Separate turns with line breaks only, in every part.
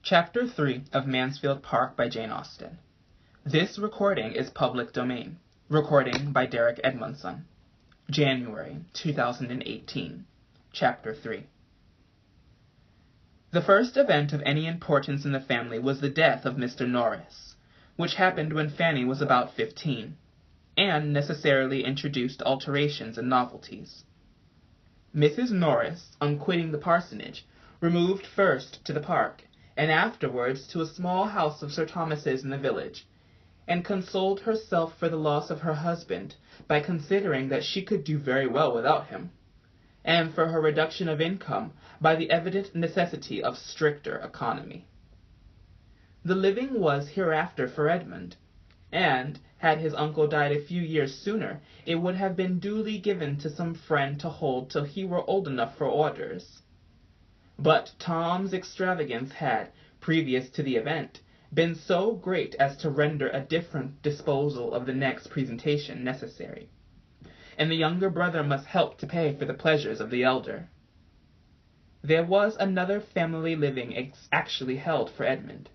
Chapter 3 of Mansfield Park by Jane Austen. This recording is public domain. Recording by Derek Edmondson. January 2018. Chapter 3. The first event of any importance in the family was the death of Mr. Norris, which happened when Fanny was about 15, and necessarily introduced alterations and novelties. Mrs. Norris, on quitting the parsonage, removed first to the park, and afterwards to a small house of Sir Thomas's in the village, and consoled herself for the loss of her husband by considering that she could do very well without him, and for her reduction of income by the evident necessity of stricter economy. The living was hereafter for Edmund, and, had his uncle died a few years sooner, it would have been duly given to some friend to hold till he were old enough for orders. But Tom's extravagance had, previous to the event, been so great as to render a different disposal of the next presentation necessary, and the younger brother must help to pay for the pleasures of the elder. There was another family living actually held for Edmund,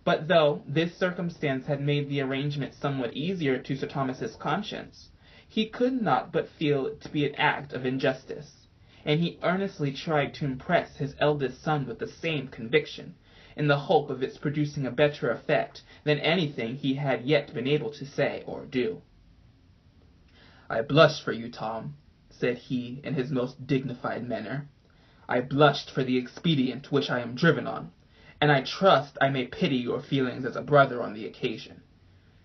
but though this circumstance had made the arrangement somewhat easier to Sir Thomas's conscience, he could not but feel it to be an act of injustice, and he earnestly tried to impress his eldest son with the same conviction, in the hope of its producing a better effect than anything he had yet been able to say or do. "I blush for you, Tom," said he, in his most dignified manner. "I blushed for the expedient which I am driven on, and I trust I may pity your feelings as a brother on the occasion.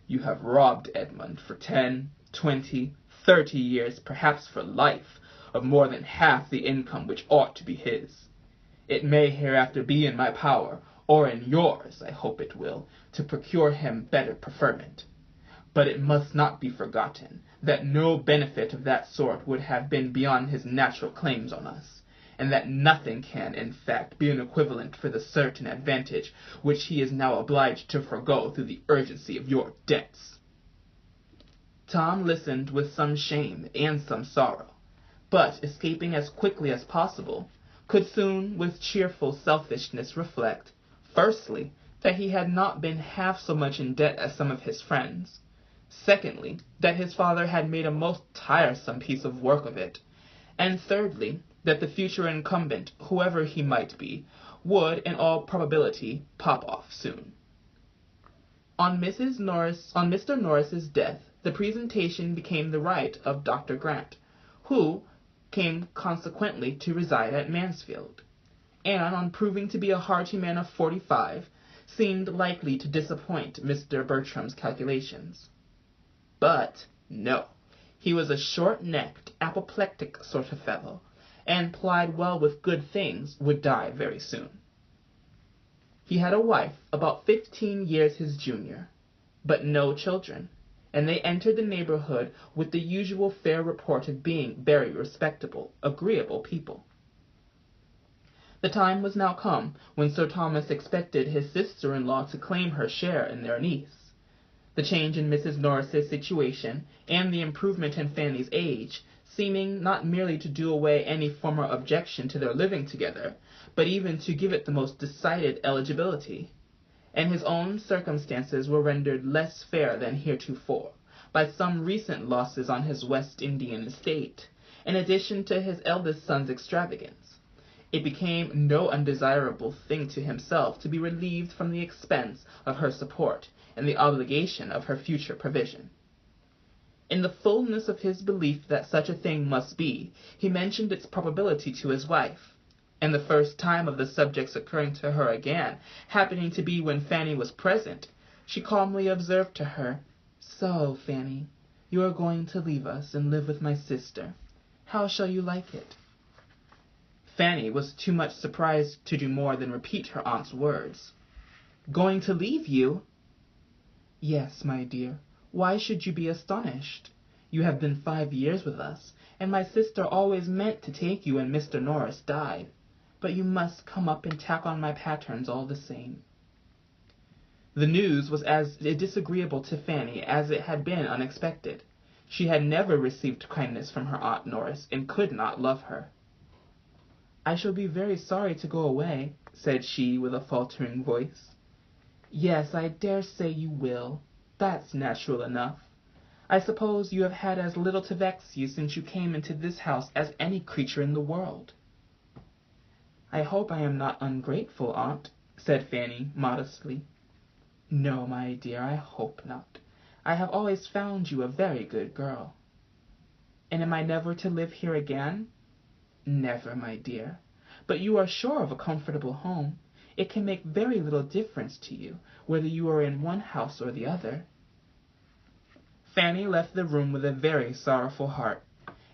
You have robbed Edmund for 10, 20, 30 years, perhaps for life, of more than half the income which ought to be his. It may hereafter be in my power, or in yours, I hope it will, to procure him better preferment. But it must not be forgotten that no benefit of that sort would have been beyond his natural claims on us, and that nothing can, in fact, be an equivalent for the certain advantage which he is now obliged to forego through the urgency of your debts." Tom listened with some shame and some sorrow, but, escaping as quickly as possible, could soon with cheerful selfishness reflect, firstly, that he had not been half so much in debt as some of his friends, secondly, that his father had made a most tiresome piece of work of it, and thirdly, that the future incumbent, whoever he might be, would, in all probability, pop off soon. On Mr. Norris's death, the presentation became the right of Dr. Grant, who came consequently to reside at Mansfield, and, on proving to be a hearty man of 45, seemed likely to disappoint Mr. Bertram's calculations. But no, he was a short-necked, apoplectic sort of fellow, and, plied well with good things, would die very soon. He had a wife about 15 years his junior, but no children, and they entered the neighborhood with the usual fair report of being very respectable, agreeable people. The time was now come when Sir Thomas expected his sister-in-law to claim her share in their niece. The change in Mrs. Norris's situation, and the improvement in Fanny's age, seeming not merely to do away any former objection to their living together, but even to give it the most decided eligibility, and his own circumstances were rendered less fair than heretofore, by some recent losses on his West Indian estate, in addition to his eldest son's extravagance. It became no undesirable thing to himself to be relieved from the expense of her support and the obligation of her future provision. In the fullness of his belief that such a thing must be, he mentioned its probability to his wife, and the first time of the subject's occurring to her again, happening to be when Fanny was present, she calmly observed to her, "So, Fanny, you are going to leave us and live with my sister. How shall you like it?" Fanny was too much surprised to do more than repeat her aunt's words. "Going to leave you?" "Yes, my dear. Why should you be astonished? You have been 5 years with us, and my sister always meant to take you when Mr. Norris died. But you must come up and tack on my patterns all the same." The news was as disagreeable to Fanny as it had been unexpected. She had never received kindness from her Aunt Norris, and could not love her. I shall be very sorry to go away, said she with a faltering voice. Yes, I dare say you will. That's natural enough. I suppose you have had as little to vex you since you came into this house as any creature in the world. I hope I am not ungrateful, aunt, said Fanny modestly. No, my dear, I hope not. I have always found you a very good girl. And am I never to live here again? Never, my dear. But you are sure of a comfortable home. It can make very little difference to you, whether you are in one house or the other. Fanny left the room with a very sorrowful heart,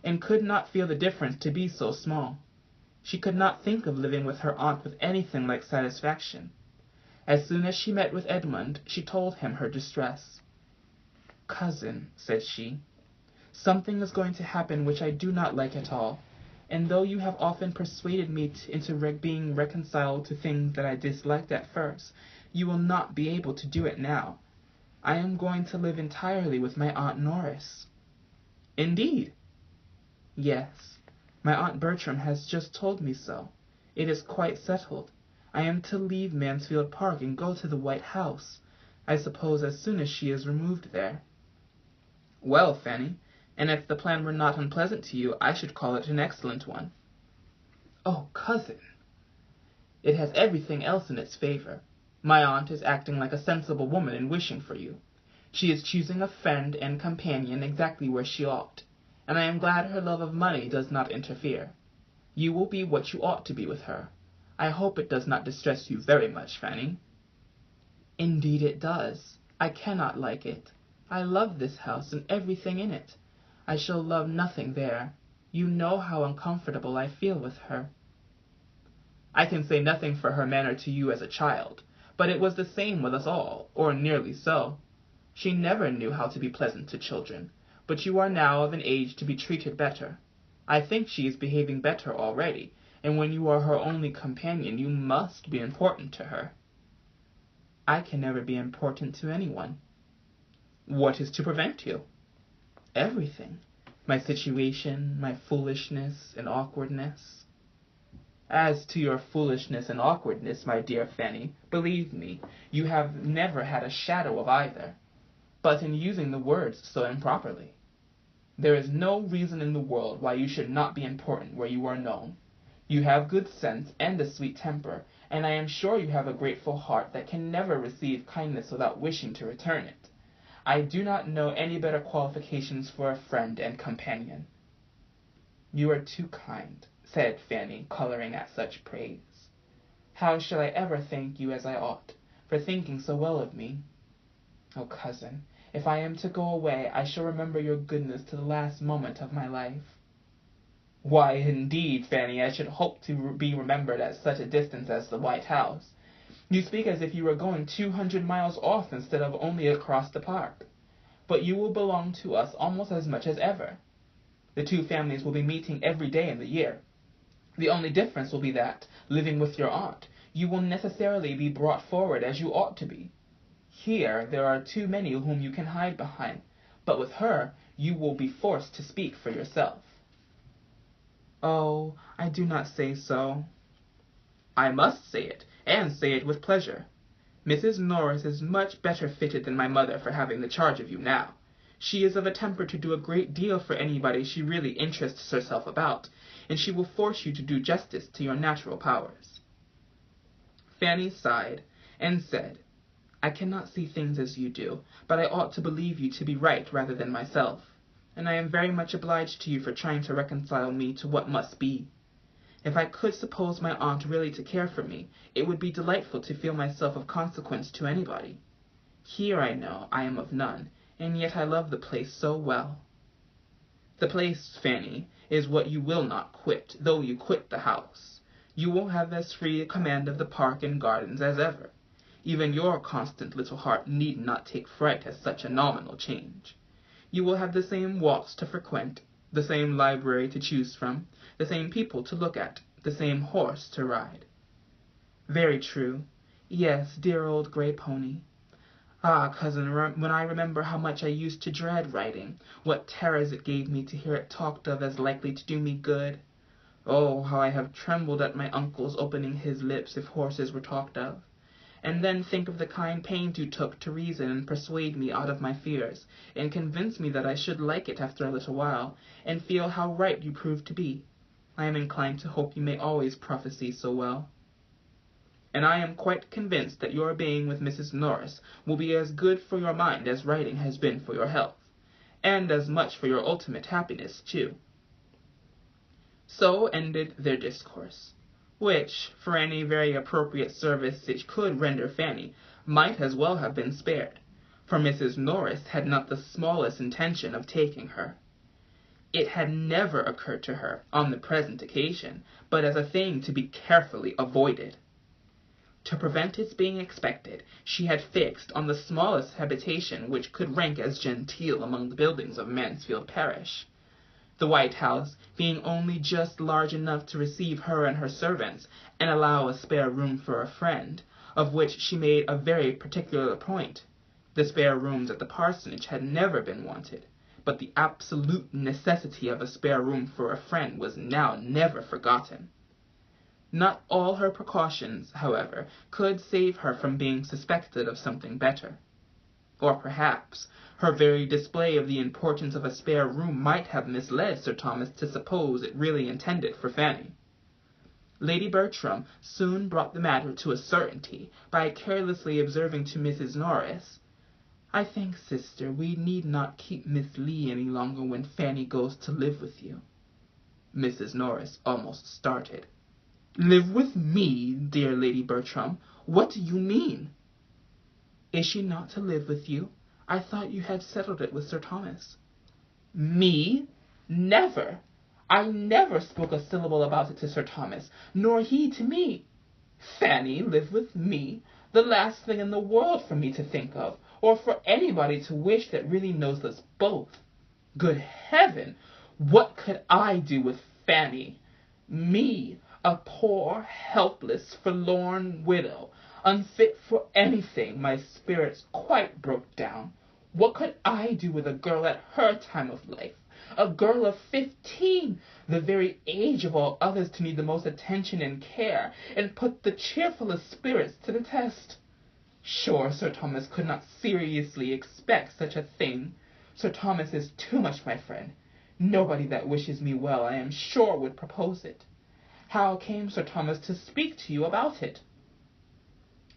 and could not feel the difference to be so small. She could not think of living with her aunt with anything like satisfaction. As soon as she met with Edmund, she told him her distress. Cousin, said she, something is going to happen which I do not like at all, and though you have often persuaded me into being reconciled to things that I disliked at first, you will not be able to do it now. I am going to live entirely with my Aunt Norris. Indeed? Yes. My Aunt Bertram has just told me so. It is quite settled. I am to leave Mansfield Park and go to the White House, I suppose as soon as she is removed there. Well, Fanny, and if the plan were not unpleasant to you, I should call it an excellent one. Oh, cousin! It has everything else in its favor. My aunt is acting like a sensible woman in wishing for you. She is choosing a friend and companion exactly where she ought, and I am glad her love of money does not interfere. You will be what you ought to be with her. I hope it does not distress you very much, Fanny. Indeed it does. I cannot like it. I love this house and everything in it. I shall love nothing there. You know how uncomfortable I feel with her. I can say nothing for her manner to you as a child, but it was the same with us all, or nearly so. She never knew how to be pleasant to children, but you are now of an age to be treated better. I think she is behaving better already, and when you are her only companion, you must be important to her. I can never be important to anyone. What is to prevent you? Everything. My situation, my foolishness and awkwardness. As to your foolishness and awkwardness, my dear Fanny, believe me, you have never had a shadow of either, but in using the words so improperly. There is no reason in the world why you should not be important where you are known. You have good sense and a sweet temper, and I am sure you have a grateful heart that can never receive kindness without wishing to return it. I do not know any better qualifications for a friend and companion. You are too kind, said Fanny, coloring at such praise. How shall I ever thank you as I ought, for thinking so well of me? Oh, cousin, if I am to go away, I shall remember your goodness to the last moment of my life. Why, indeed, Fanny, I should hope to be remembered at such a distance as the White House. You speak as if you were going 200 miles off instead of only across the park. But you will belong to us almost as much as ever. The two families will be meeting every day in the year. The only difference will be that, living with your aunt, you will necessarily be brought forward as you ought to be. Here there are too many whom you can hide behind, but with her you will be forced to speak for yourself. Oh, I do not say so. I must say it, and say it with pleasure. Mrs. Norris is much better fitted than my mother for having the charge of you now. She is of a temper to do a great deal for anybody she really interests herself about, and she will force you to do justice to your natural powers. Fanny sighed, and said, I cannot see things as you do, but I ought to believe you to be right rather than myself, and I am very much obliged to you for trying to reconcile me to what must be. If I could suppose my aunt really to care for me, it would be delightful to feel myself of consequence to anybody. Here I know I am of none, and yet I love the place so well. The place, Fanny, is what you will not quit, though you quit the house. You will have as free a command of the park and gardens as ever. Even your constant little heart need not take fright at such a nominal change. You will have the same walks to frequent, the same library to choose from, the same people to look at, the same horse to ride. Very true. Yes, dear old gray pony. Ah, cousin, when I remember how much I used to dread riding, what terrors it gave me to hear it talked of as likely to do me good. Oh, how I have trembled at my uncle's opening his lips if horses were talked of. And then think of the kind pains you took to reason and persuade me out of my fears, and convince me that I should like it after a little while, and feel how right you proved to be. I am inclined to hope you may always prophesy so well. And I am quite convinced that your being with Mrs. Norris will be as good for your mind as writing has been for your health, and as much for your ultimate happiness, too. So ended their discourse, which, for any very appropriate service it could render Fanny, might as well have been spared, for Mrs. Norris had not the smallest intention of taking her. It had never occurred to her, on the present occasion, but as a thing to be carefully avoided. To prevent its being expected, she had fixed on the smallest habitation which could rank as genteel among the buildings of Mansfield parish, the White House being only just large enough to receive her and her servants, and allow a spare room for a friend, of which she made a very particular point. The spare rooms at the parsonage had never been wanted, but the absolute necessity of a spare room for a friend was now never forgotten. Not all her precautions, however, could save her from being suspected of something better. Or perhaps her very display of the importance of a spare room might have misled Sir Thomas to suppose it really intended for Fanny. Lady Bertram soon brought the matter to a certainty by carelessly observing to Mrs. Norris, "I think, sister, we need not keep Miss Lee any longer when Fanny goes to live with you." Mrs. Norris almost started. "Live with me, dear Lady Bertram? What do you mean?" "Is she not to live with you? I thought you had settled it with Sir Thomas." "Me? Never! I never spoke a syllable about it to Sir Thomas, nor he to me. Fanny live with me? The last thing in the world for me to think of, or for anybody to wish that really knows us both. Good heaven! What could I do with Fanny? Me, a poor, helpless, forlorn widow, unfit for anything, my spirits quite broke down. What could I do with a girl at her time of life? A girl of 15, the very age of all others to need the most attention and care, and put the cheerfulest spirits to the test. Sure, Sir Thomas could not seriously expect such a thing. Sir Thomas is too much my friend. Nobody that wishes me well, I am sure, would propose it. How came Sir Thomas to speak to you about it?"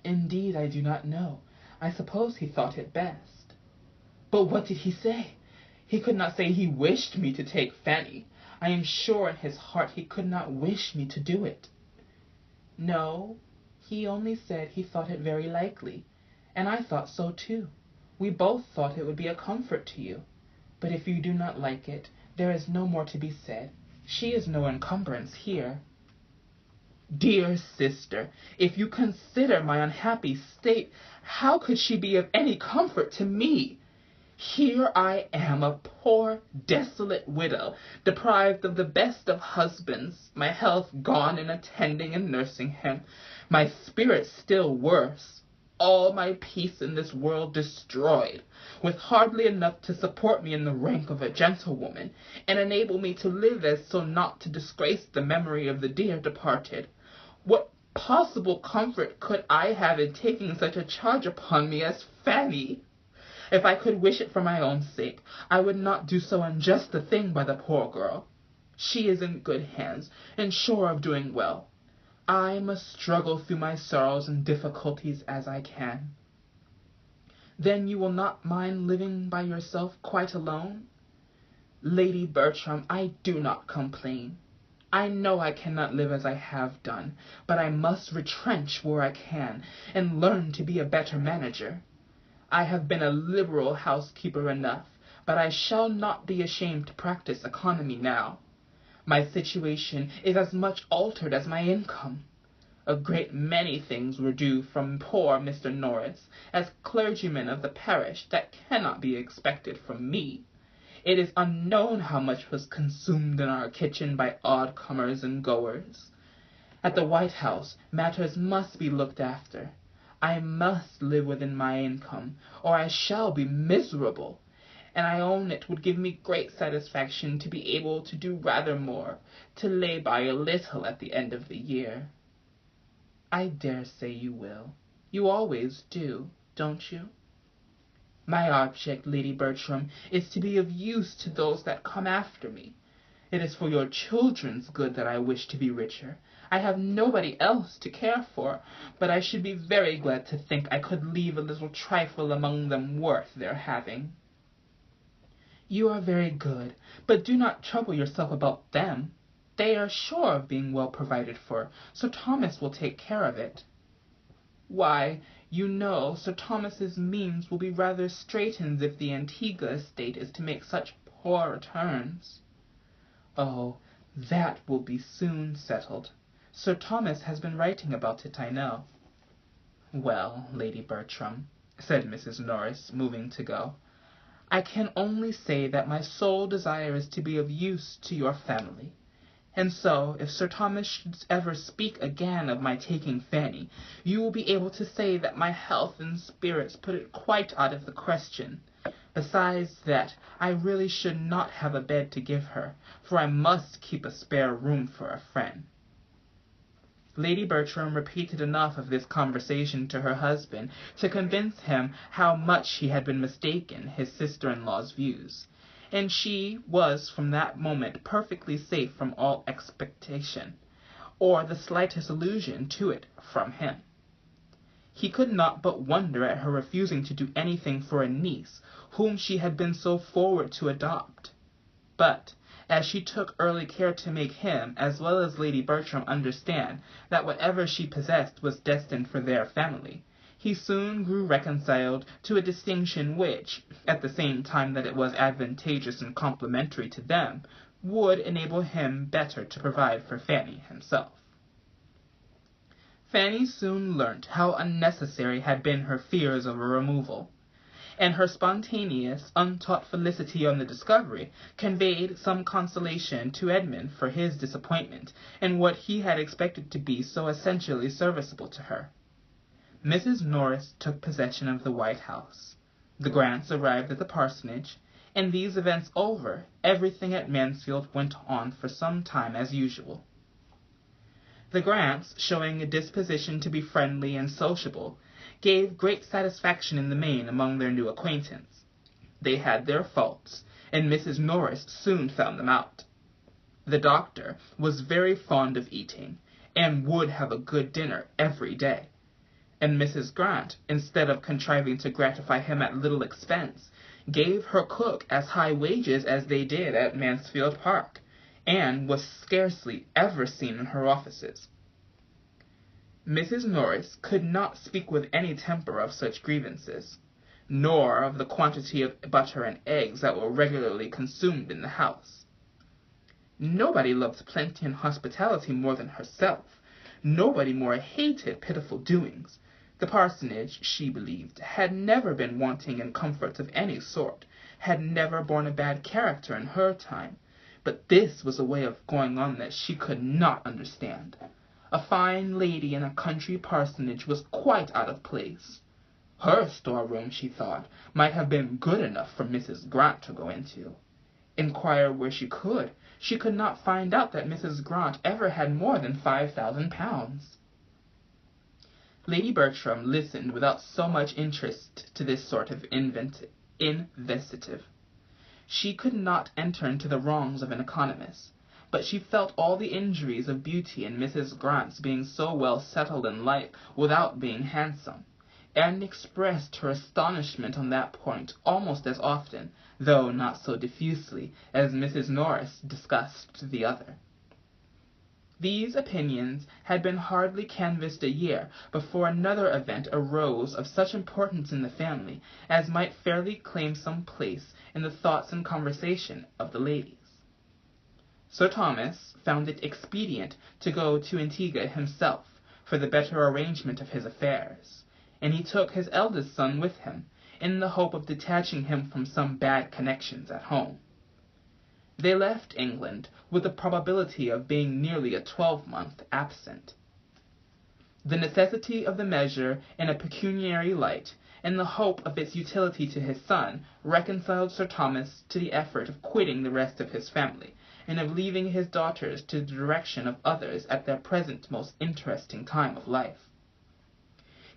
"Indeed, I do not know. I suppose he thought it best." "But what did he say? He could not say he wished me to take Fanny. I am sure in his heart he could not wish me to do it." "No, he only said he thought it very likely, and I thought so too. We both thought it would be a comfort to you. But if you do not like it, there is no more to be said. She is no encumbrance here." "Dear sister, if you consider my unhappy state, how could she be of any comfort to me? Here I am, a poor, desolate widow, deprived of the best of husbands, my health gone in attending and nursing him, my spirits still worse, all my peace in this world destroyed, with hardly enough to support me in the rank of a gentlewoman, and enable me to live as so not to disgrace the memory of the dear departed. What possible comfort could I have in taking such a charge upon me as Fanny? If I could wish it for my own sake, I would not do so unjust a thing by the poor girl. She is in good hands, and sure of doing well. I must struggle through my sorrows and difficulties as I can." "Then you will not mind living by yourself quite alone?" "Lady Bertram, I do not complain. I know I cannot live as I have done, but I must retrench where I can, and learn to be a better manager. I have been a liberal housekeeper enough, but I shall not be ashamed to practice economy now. My situation is as much altered as my income. A great many things were due from poor Mr. Norris, as clergyman of the parish, that cannot be expected from me. It is unknown how much was consumed in our kitchen by odd comers and goers. At the White House matters must be looked after. I must live within my income, or I shall be miserable, and I own it would give me great satisfaction to be able to do rather more, to lay by a little at the end of the year." "I dare say you will. You always do, don't you?" "My object, Lady Bertram, is to be of use to those that come after me. It is for your children's good that I wish to be richer. I have nobody else to care for, but I should be very glad to think I could leave a little trifle among them worth their having." "You are very good, but do not trouble yourself about them. They are sure of being well provided for. Sir Thomas will take care of it." "Why, you know, Sir Thomas's means will be rather straitened if the Antigua estate is to make such poor returns." "Oh, that will be soon settled. Sir Thomas has been writing about it, I know." "Well, Lady Bertram," said Mrs. Norris, moving to go, "I can only say that my sole desire is to be of use to your family. And so, if Sir Thomas should ever speak again of my taking Fanny, you will be able to say that my health and spirits put it quite out of the question. Besides that, I really should not have a bed to give her, for I must keep a spare room for a friend." Lady Bertram repeated enough of this conversation to her husband to convince him how much he had been mistaken his sister-in-law's views, and she was from that moment perfectly safe from all expectation, or the slightest allusion to it from him. He could not but wonder at her refusing to do anything for a niece whom she had been so forward to adopt. But as she took early care to make him, as well as Lady Bertram, understand that whatever she possessed was destined for their family, he soon grew reconciled to a distinction which, at the same time that it was advantageous and complimentary to them, would enable him better to provide for Fanny himself. Fanny soon learnt how unnecessary had been her fears of a removal, and her spontaneous, untaught felicity on the discovery conveyed some consolation to Edmund for his disappointment in what he had expected to be so essentially serviceable to her. Mrs. Norris took possession of the White House. The Grants arrived at the parsonage, and these events over, everything at Mansfield went on for some time as usual. The Grants, showing a disposition to be friendly and sociable, gave great satisfaction in the main among their new acquaintance. They had their faults, and Mrs. Norris soon found them out. The doctor was very fond of eating, and would have a good dinner every day, and Mrs. Grant, instead of contriving to gratify him at little expense, gave her cook as high wages as they did at Mansfield Park, and was scarcely ever seen in her offices. Mrs. Norris could not speak with any temper of such grievances, nor of the quantity of butter and eggs that were regularly consumed in the house. Nobody loved plenty and hospitality more than herself. Nobody more hated pitiful doings. The parsonage, she believed, had never been wanting in comforts of any sort, had never borne a bad character in her time, but this was a way of going on that she could not understand. A fine lady in a country parsonage was quite out of place. Her storeroom, she thought, might have been good enough for Mrs. Grant to go into. Inquire where she could not find out that Mrs. Grant ever had more than £5,000. Lady Bertram listened without so much interest to this sort of invective. She could not enter into the wrongs of an economist, but she felt all the injuries of beauty in Mrs. Grant's being so well settled in life without being handsome, and expressed her astonishment on that point almost as often, though not so diffusely, as Mrs. Norris discussed the other. These opinions had been hardly canvassed a year before another event arose of such importance in the family as might fairly claim some place in the thoughts and conversation of the ladies. Sir Thomas found it expedient to go to Antigua himself for the better arrangement of his affairs, and he took his eldest son with him, in the hope of detaching him from some bad connections at home. They left England with the probability of being nearly a 12-month absent. The necessity of the measure in a pecuniary light, and the hope of its utility to his son, reconciled Sir Thomas to the effort of quitting the rest of his family, and of leaving his daughters to the direction of others at their present most interesting time of life.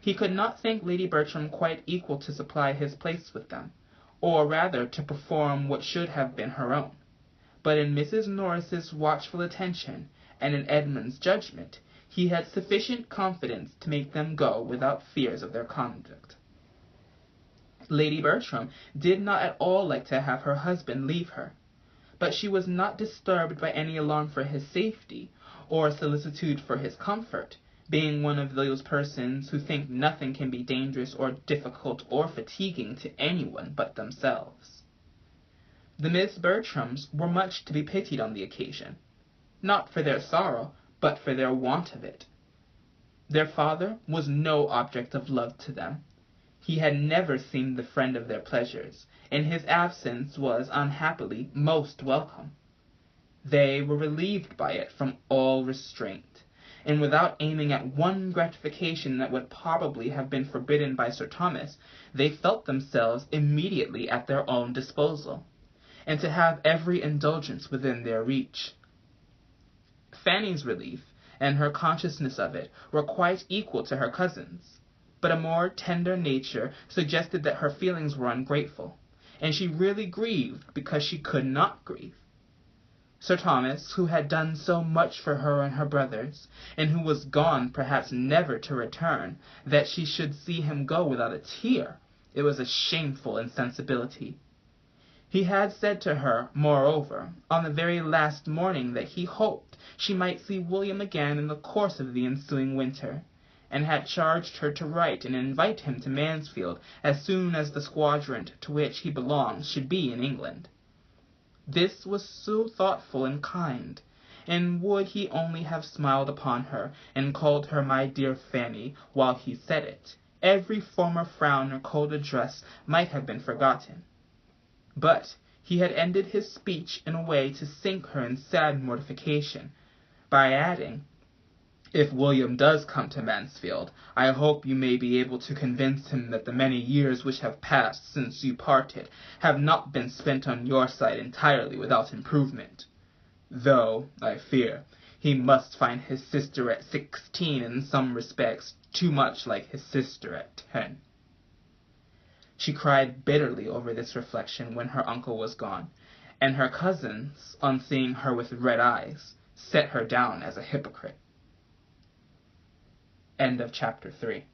He could not think Lady Bertram quite equal to supply his place with them, or rather to perform what should have been her own. But in Mrs. Norris's watchful attention, and in Edmund's judgment, he had sufficient confidence to make them go without fears of their conduct. Lady Bertram did not at all like to have her husband leave her, but she was not disturbed by any alarm for his safety, or solicitude for his comfort, being one of those persons who think nothing can be dangerous or difficult or fatiguing to anyone but themselves. The Miss Bertrams were much to be pitied on the occasion, not for their sorrow, but for their want of it. Their father was no object of love to them. He had never seemed the friend of their pleasures, and his absence was, unhappily, most welcome. They were relieved by it from all restraint, and without aiming at one gratification that would probably have been forbidden by Sir Thomas, they felt themselves immediately at their own disposal, and to have every indulgence within their reach. Fanny's relief, and her consciousness of it, were quite equal to her cousin's, but a more tender nature suggested that her feelings were ungrateful, and she really grieved because she could not grieve. Sir Thomas, who had done so much for her and her brothers, and who was gone perhaps never to return, that she should see him go without a tear, it was a shameful insensibility. He had said to her, moreover, on the very last morning that he hoped she might see William again in the course of the ensuing winter, and had charged her to write and invite him to Mansfield as soon as the squadron to which he belonged should be in England. This was so thoughtful and kind, and would he only have smiled upon her, and called her my dear Fanny, while he said it, every former frown or cold address might have been forgotten. But he had ended his speech in a way to sink her in sad mortification, by adding, "If William does come to Mansfield, I hope you may be able to convince him that the many years which have passed since you parted have not been spent on your side entirely without improvement, though, I fear, he must find his sister at 16 in some respects too much like his sister at 10. She cried bitterly over this reflection when her uncle was gone, and her cousins, on seeing her with red eyes, set her down as a hypocrite. End of chapter 3.